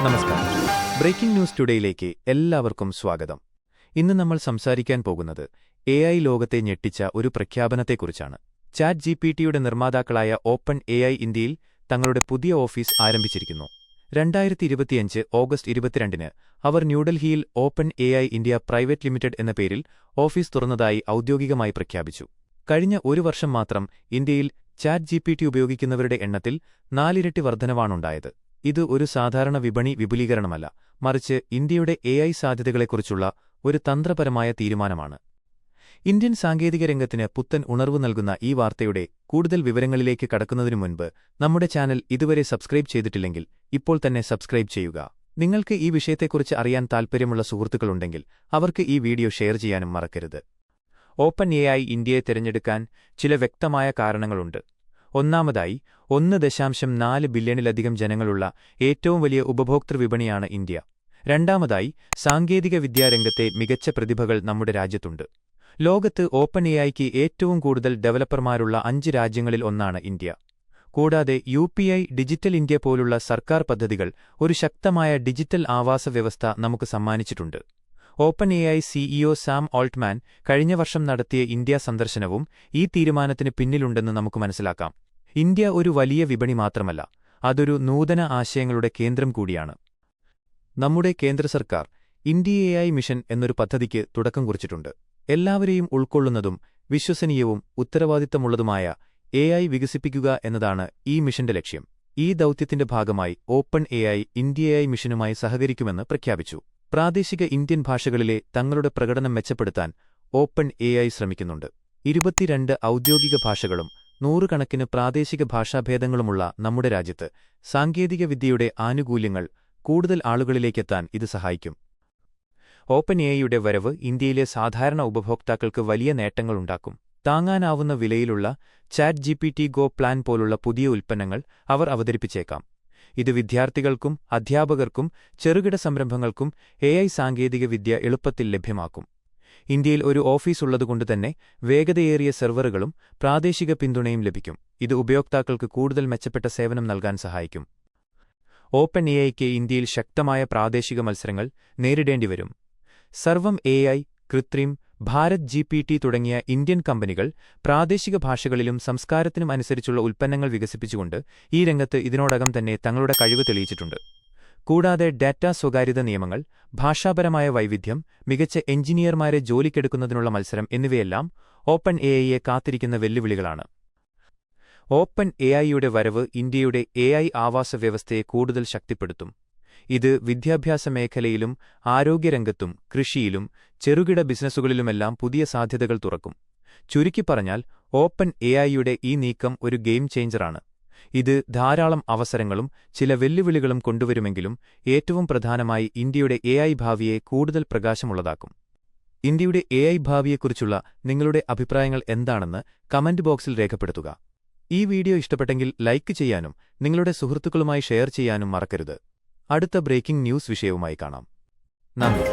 നമസ്കാരം. Breaking news ടുഡേയിലേക്ക് എല്ലാവർക്കും സ്വാഗതം. ഇന്ന് നമ്മൾ സംസാരിക്കാൻ പോകുന്നത് AI ലോകത്തെ ഞെട്ടിച്ച ഒരു പ്രഖ്യാപനത്തെക്കുറിച്ചാണ്. ചാറ്റ് GPT-യുടെ നിർമ്മാതാക്കളായ ഓപ്പൺ AI ഇന്ത്യയിൽ തങ്ങളുടെ പുതിയ ഓഫീസ് ആരംഭിച്ചിരിക്കുന്നു. 2025 ഓഗസ്റ്റ് 22-ന് അവർ ന്യൂഡൽഹിയിൽ open AI India private limited എന്ന പേരിൽ ഓഫീസ് തുറന്നതായി ഔദ്യോഗികമായി പ്രഖ്യാപിച്ചു. കഴിഞ്ഞ ഒരു വർഷം മാത്രം ഇന്ത്യയിൽ ചാറ്റ് GPT ഉപയോഗിക്കുന്നവരുടെ എണ്ണത്തിൽ 4 ഇരട്ടി വർധനവാണുണ്ടായത്. ഇത് ഒരു സാധാരണ വിപണി വിപുലീകരണമല്ല, മറിച്ച് ഇന്ത്യയുടെ AI സാധ്യതകളെക്കുറിച്ചുള്ള ഒരു തന്ത്രപരമായ തീരുമാനമാണ്. ഇന്ത്യൻ സാങ്കേതിക രംഗത്തിന് പുത്തൻ ഉണർവ് നൽകുന്ന ഈ വാർത്തയുടെ കൂടുതൽ വിവരങ്ങളിലേക്ക് കടക്കുന്നതിനു മുൻപ് നമ്മുടെ ചാനൽ ഇതുവരെ സബ്സ്ക്രൈബ് ചെയ്തിട്ടില്ലെങ്കിൽ ഇപ്പോൾ തന്നെ സബ്സ്ക്രൈബ് ചെയ്യുക. നിങ്ങൾക്ക് ഈ വിഷയത്തെക്കുറിച്ച് അറിയാൻ താൽപ്പര്യമുള്ള സുഹൃത്തുക്കളുണ്ടെങ്കിൽ അവർക്ക് ഈ വീഡിയോ ഷെയർ ചെയ്യാനും മറക്കരുത്. ഓപ്പൺ AI ഇന്ത്യയെ തിരഞ്ഞെടുക്കാൻ ചില വ്യക്തമായ കാരണങ്ങളുണ്ട്. ഒന്നാമതായി, 1.4 ബില്യണിലധികം ജനങ്ങളുള്ള ഏറ്റവും വലിയ ഉപഭോക്തൃ വിപണിയാണ് ഇന്ത്യ. രണ്ടാമതായി, സാങ്കേതിക വിദ്യാരംഗത്തെ മികച്ച പ്രതിഭകൾ നമ്മുടെ രാജ്യത്തുണ്ട്. ലോകത്ത് ഓപ്പൺ AIക്ക് ഏറ്റവും കൂടുതൽ ഡെവലപ്പർമാരുള്ള 5 രാജ്യങ്ങളിൽ ഒന്നാണ് ഇന്ത്യ. കൂടാതെ UPI ഡിജിറ്റൽ ഇന്ത്യ പോലുള്ള സർക്കാർ പദ്ധതികൾ ഒരു ശക്തമായ ഡിജിറ്റൽ ആവാസ വ്യവസ്ഥ നമുക്ക് സമ്മാനിച്ചിട്ടുണ്ട്. Open AI CEO Sam Altman കഴിഞ്ഞ വർഷം നടത്തിയ ഇന്ത്യ സന്ദർശനവും ഈ തീരുമാനത്തിന് പിന്നിലുണ്ടെന്ന് നമുക്ക് മനസ്സിലാക്കാം. ഇന്ത്യ ഒരു വലിയ വിപണി മാത്രമല്ല, അതൊരു നൂതന ആശയങ്ങളുടെ കേന്ദ്രം കൂടിയാണ്. നമ്മുടെ കേന്ദ്ര സർക്കാർ ഇന്ത്യ AI മിഷൻ എന്നൊരു പദ്ധതിക്ക് തുടക്കം കുറിച്ചിട്ടുണ്ട്. എല്ലാവരെയും ഉൾക്കൊള്ളുന്നതും വിശ്വസനീയവും ഉത്തരവാദിത്തമുള്ളതുമായ AI വികസിപ്പിക്കുക എന്നതാണ് ഈ മിഷന്റെ ലക്ഷ്യം. ഈ ദൗത്യത്തിന്റെ ഭാഗമായി ഓപ്പൺ AI ഇന്ത്യ AI മിഷനുമായി സഹകരിക്കുമെന്ന് പ്രഖ്യാപിച്ചു. പ്രാദേശിക ഇന്ത്യൻ ഭാഷകളിലെ തങ്ങളുടെ പ്രകടനം മെച്ചപ്പെടുത്താൻ ഓപ്പൺ AI ശ്രമിക്കുന്നുണ്ട്. 22 ഔദ്യോഗിക ഭാഷകളും 100 കണക്കിന് പ്രാദേശിക ഭാഷാഭേദങ്ങളുമുള്ള നമ്മുടെ രാജ്യത്ത് സാങ്കേതികവിദ്യയുടെ ആനുകൂല്യങ്ങൾ കൂടുതൽ ആളുകളിലേക്കെത്താൻ ഇത് സഹായിക്കും. ഓപ്പൺ AIയുടെ വരവ് ഇന്ത്യയിലെ സാധാരണ ഉപഭോക്താക്കൾക്ക് വലിയ നേട്ടങ്ങളുണ്ടാക്കും. താങ്ങാനാവുന്ന വിലയിലുള്ള ചാറ്റ് GPT Go പ്ലാൻ പോലുള്ള പുതിയ ഉൽപ്പന്നങ്ങൾ അവർ അവതരിപ്പിച്ചേക്കാം. ഇത് വിദ്യാർത്ഥികൾക്കും അധ്യാപകർക്കും ചെറുകിട സംരംഭങ്ങൾക്കും AI സാങ്കേതികവിദ്യ എളുപ്പത്തിൽ ലഭ്യമാക്കും. ഇന്ത്യയിൽ ഒരു ഓഫീസ് ഉള്ളതുകൊണ്ടുതന്നെ വേഗതയേറിയ സെർവറുകളും പ്രാദേശിക പിന്തുണയും ലഭിക്കും. ഇത് ഉപയോക്താക്കൾക്ക് കൂടുതൽ മെച്ചപ്പെട്ട സേവനം നൽകാൻ സഹായിക്കും. ഓപ്പൺ AIക്ക് ഇന്ത്യയിൽ ശക്തമായ പ്രാദേശിക മത്സരങ്ങൾ നേരിടേണ്ടിവരും. സർവം AI, കൃത്രിം, ഭാരത് GPT തുടങ്ങിയ ഇന്ത്യൻ കമ്പനികൾ പ്രാദേശിക ഭാഷകളിലും സംസ്കാരത്തിനും അനുസരിച്ചുള്ള ഉൽപ്പന്നങ്ങൾ വികസിപ്പിച്ചുകൊണ്ട് ഈ രംഗത്ത് ഇതിനോടകം തന്നെ തങ്ങളുടെ കഴിവ് തെളിയിച്ചിട്ടുണ്ട്. കൂടാതെ ഡാറ്റാ സ്വകാര്യത നിയമങ്ങൾ, ഭാഷാപരമായ വൈവിധ്യം, മികച്ച എഞ്ചിനീയർമാരെ ജോലിക്കെടുക്കുന്നതിനുള്ള മത്സരം എന്നിവയെല്ലാം ഓപ്പൺ AIയെ കാത്തിരിക്കുന്ന വെല്ലുവിളികളാണ്. ഓപ്പൺ AIയുടെ വരവ് ഇന്ത്യയുടെ AI ആവാസ വ്യവസ്ഥയെ കൂടുതൽ ശക്തിപ്പെടുത്തും. ഇത് വിദ്യാഭ്യാസ മേഖലയിലും ആരോഗ്യരംഗത്തും കൃഷിയിലും ചെറുകിട ബിസിനസ്സുകളിലുമെല്ലാം പുതിയ സാധ്യതകൾ തുറക്കും. ചുരുക്കിപ്പറഞ്ഞാൽ ഓപ്പൺ AIയുടെ ഈ നീക്കം ഒരു ഗെയിം ചേഞ്ചറാണ്. ഇത് ധാരാളം അവസരങ്ങളും ചില വെല്ലുവിളികളും കൊണ്ടുവരുമെങ്കിലും ഏറ്റവും പ്രധാനമായി ഇന്ത്യയുടെ AI ഭാവിയെ കൂടുതൽ പ്രകാശമുള്ളതാക്കും. ഇന്ത്യയുടെ AI ഭാവിയെക്കുറിച്ചുള്ള നിങ്ങളുടെ അഭിപ്രായങ്ങൾ എന്താണെന്ന് കമന്റ് ബോക്സിൽ രേഖപ്പെടുത്തുക. ഈ വീഡിയോ ഇഷ്ടപ്പെട്ടെങ്കിൽ ലൈക്ക് ചെയ്യാനും നിങ്ങളുടെ സുഹൃത്തുക്കളുമായി ഷെയർ ചെയ്യാനും മറക്കരുത്. അടുത്ത ബ്രേക്കിംഗ് ന്യൂസ് വിഷയവുമായി കാണാം. നന്ദി.